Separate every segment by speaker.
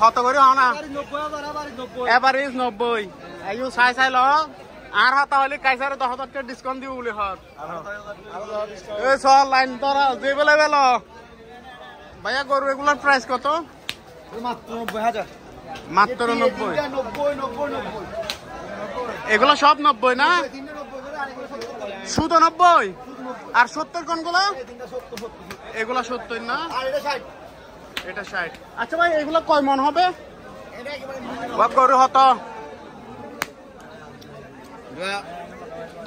Speaker 1: কত করে হও না এভারেজ 90 আইও চাই চাই ল আর হাতা হলে কাইসার 10,000 টাকা ডিসকাউন্ট দিব বলে হর এই চল লাইন তোরা যে বেলে বেল ভাইয়া গরু এগুলোর প্রাইস কত
Speaker 2: মাত্র 90,000
Speaker 1: মাত্র 90 এগুলো সব 90 না শুধু 90 আর 70 কোনগুলো এগুলো 70 না এটা 60 আচ্ছা ভাই এগুলো কয় মন হবে গরু হতো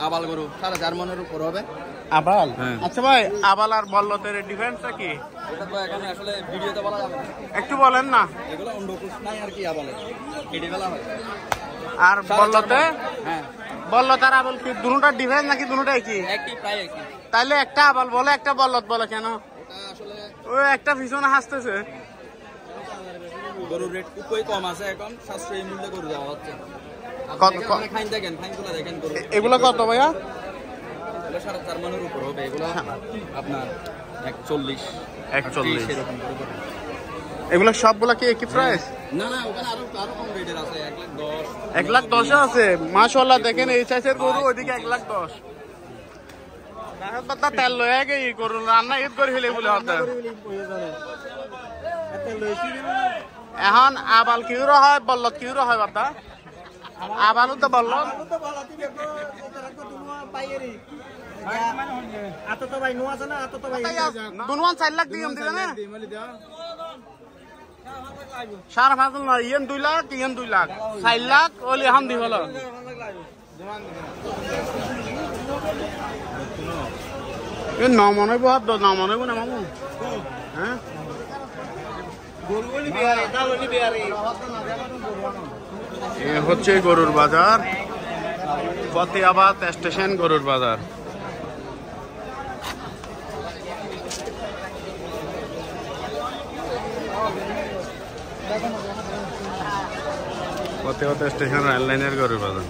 Speaker 2: আবাল গরু 4.5 মনের উপর হবে
Speaker 1: আবাল আচ্ছা ভাই আবাল আর বল্লতের ডিফারেন্সটা কি
Speaker 2: এটা তো এখানে আসলে ভিডিওতে বলা যাবে না
Speaker 1: একটু বলেন না
Speaker 2: এগুলো অন্ডকুশ নাই আর কি আবালে কেটে ফেলা হয়
Speaker 1: আর বল্লতে
Speaker 2: হ্যাঁ
Speaker 1: বল্লত আর আবাল কি দুটোটার ডিফারেন্স নাকি দুটোটাই কি
Speaker 2: একই প্রায় একই
Speaker 1: তাইলে একটা আবাল বলে একটা বল্লত বলে কেন
Speaker 2: ওটা আসলে
Speaker 1: ওই একটা পিছনে হাসতেছে
Speaker 2: গরুর রেট খুবই কম আছে এখন সাশ্রয়ী মূল্যে গরু দেওয়া হচ্ছে খাইন দেখেন খাইনগুলো দেখেন গরু
Speaker 1: এগুলো কত ভাইয়া
Speaker 2: এগুলো 4.5 মনের উপর হবে এগুলো আপনার 41 এরকম করে
Speaker 1: এগুলো সবগুলা কি একই প্রাইস
Speaker 2: না না ওখানে আরো কম রেটের আছে 1,10,000
Speaker 1: 1,10,000 আছে মাশাআল্লাহ দেখেন এই সাইজের গরু ওইদিকে 1,10,000 দেখা পাতা তেল লয়ে গে ই করুন রান্না ঈদ করে ফেলে বলে হতে এখন আবাল কিউর হয় বল্লত কিউর হয় বাতা আবালও তো বল্লত দুনওয়ান 4 লাখ দিম দিবে না 5.5 নয় ইয়েন 2 লাখ ইয়েন 2 লাখ 4 লাখ ওলি এখন দি হলো এ ন মনে বহুত ন মনে না মামু হ্যাঁ এ হচ্ছে গরুর বাজার ফতেহাবাদ স্টেশন গরুর বাজার ফতেহাবাদ স্টেশন রেল লাইনের গরুর বাজার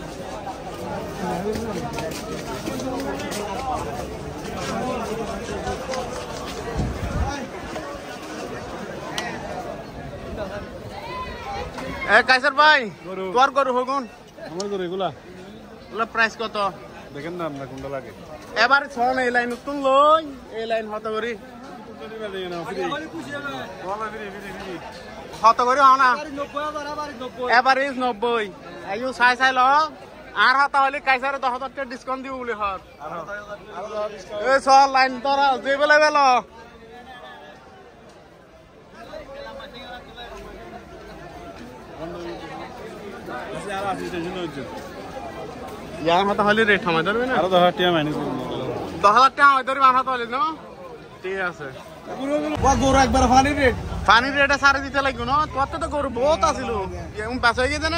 Speaker 1: কাইসার ভাই তোর গরু হগুন
Speaker 3: আমার গরু এগুলা
Speaker 1: প্রাইস কত
Speaker 3: দেখেন না আপনার কোনটা লাগে
Speaker 1: এবার ছন এই লাইন তুন লই এই লাইন হত করি হত করি হ না এভারেজ 90 আইও চাই চাই ল আর হাতা হলে কাইসার 10,000 টাকা ডিসকাউন্ট দিব বলে হর এই চল লাইন তোরা যে বেলে বেল ইয়ার হাতা হলে রেট থামাই ধরবে না
Speaker 3: আরো 10,000 টাকা মাইনাস
Speaker 1: 10,000 টাকা আমায় ধরবে আর হাতা হলে না ঠিক আছে
Speaker 2: গরু একবার
Speaker 1: পানির রেটে সারে দিতে লাগবে না তোর তো গরু বহুত আছিল এমন বেচা হয়ে গেছে না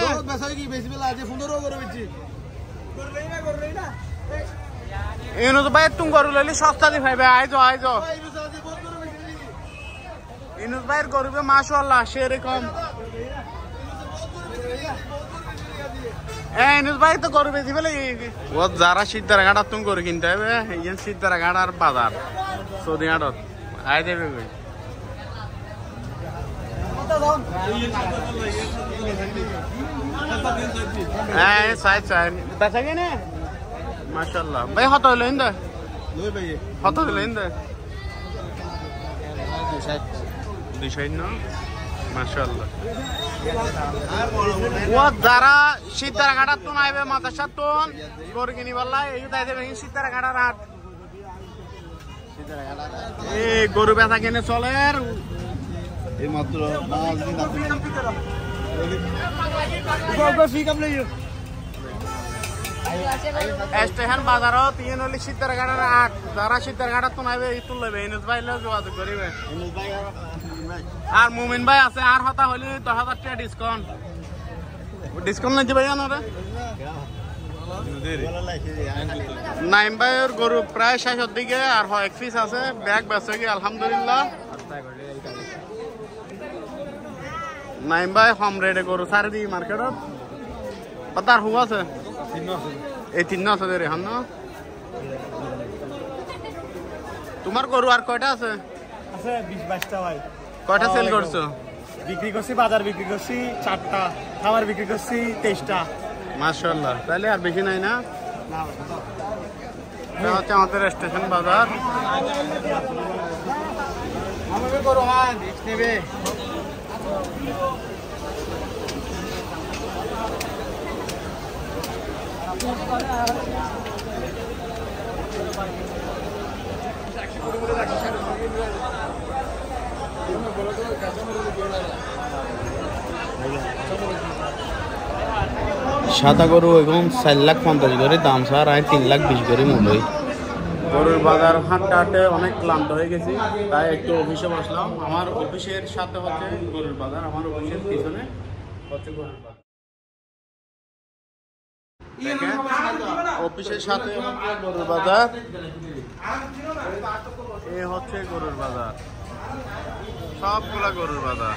Speaker 1: এনে তো ভাই তুমি গরু লইলে সস্তা দি ভাইবে আইজো ইনুস ভাইয়ের গরুবে মাশাআল্লাহ সেরকম ইনুস ভাই তো গরু বেশি ফেলে ও যারা সিদ্ধারা ঘাটার তুমি গরু কিনতে হবে ইয়েন সিদ্ধারা ঘাটার বাজার সৌদি ঘাটত আই দেবে কই হ্যাঁ চাই বেচা কিনে মাশাআল্লাহ ভাই হত হইলো ইন্দা হত হইলো ইন্দা 260 না মাশাআল্লাহ ও যারা সিদ্ধারা ঘাটার তুন আইবে মাদ্রাসার তুন গরু কিনি বললা এই তাই দেবে সিদ্ধারা ঘাটার হাট এই গরু বেচা কিনে চলে
Speaker 2: এই মাত্র 5 দিন
Speaker 1: স্টেশন বাজারত ইয়েন হলে সিদ্ধারা ঘাটার হাট যারা সিদ্ধারা ঘাটার তুন আইবে এই তুল লইবে ইনুস ভাই যোগাযোগ করিবে আর মুমিন ভাই আছে আর হতা হলে 10,000 টাকা ডিসকাউন্ট নাই দিবে জানো রে নাইম ভাইয়ের গরু প্রায় 60 দিকে আর এক পিস আছে ব্যাগ বেচে কি আলহামদুলিল্লাহ নাইম ভাই কম রেটে গরু সারি দি মার্কেটত পাতার হু আছে এই 3 আছে রে হান তোমার গরু আর কয়টা আছে
Speaker 3: 20-22টা ভাই
Speaker 1: কয়টা সেল করছো
Speaker 3: বিক্রি করছি, বাজার বিক্রি করছি 4টা, খাবার বিক্রি করছি 23টা।
Speaker 1: মাশাআল্লাহ, তাহলে আর বেশি নাই না? এটা হচ্ছে আমাদের স্টেশন বাজার। আমাকে করো হ্যাঁ নেবে। সাদা গরু এখন 4,50,000 করে দাম, স্যার আমি 3,20,000 করে মূল্য। গরুর বাজার হাঁটতে হাঁটতে অনেক ক্লান্ত হয়ে গেছি, তাই একটু অফিসে বসলাম। আমার অফিসের সাথে হচ্ছে গরুর বাজার, আমার অফিসের পিছনে হচ্ছে গরুর বাজার। অফিসের সাথে হচ্ছে গরুর বাজার, এ হচ্ছে গরুর বাজার, সবগুলা গরুর বাজার।